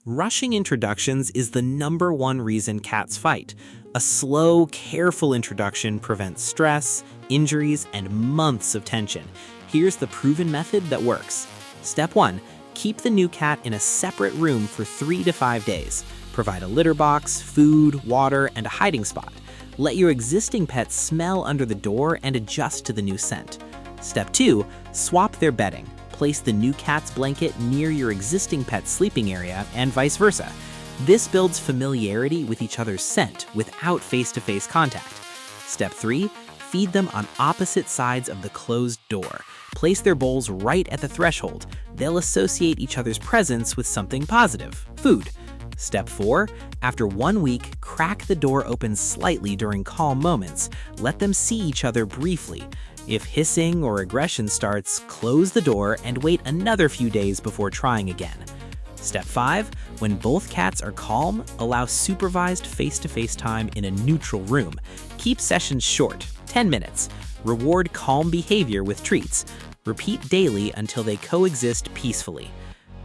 Rushing introductions is the #1 reason cats fight. A slow, careful introduction prevents stress, injuries, and months of tension. Here's the proven method that works. Step 1. Keep the new cat in a separate room for 3 to 5 days. Provide a litter box, food, water, and a hiding spot. Let your existing pet smell under the door and adjust to the new scent. Step 2. Swap their bedding. Place the new cat's blanket near your existing pet's sleeping area and vice versa. This builds familiarity with each other's scent without face-to-face contact. Step 3. Feed them on opposite sides of the closed door. Place their bowls right at the threshold. They'll associate each other's presence with something positive, food. Step 4. After 1 week, crack the door open slightly during calm moments. Let them see each other briefly. If hissing or aggression starts, close the door and wait another few days before trying again. Step 5. When both cats are calm, allow supervised face-to-face time in a neutral room. Keep sessions short, 10 minutes. Reward calm behavior with treats. Repeat daily until they coexist peacefully.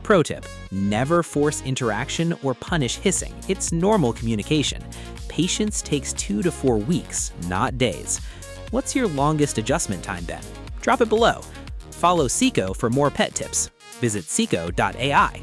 Pro tip: never force interaction or punish hissing. It's normal communication. Patience takes 2 to 4 weeks, not days. What's your longest adjustment time then? Drop it below. Follow Sikho for more pet tips. Visit Sikho.ai.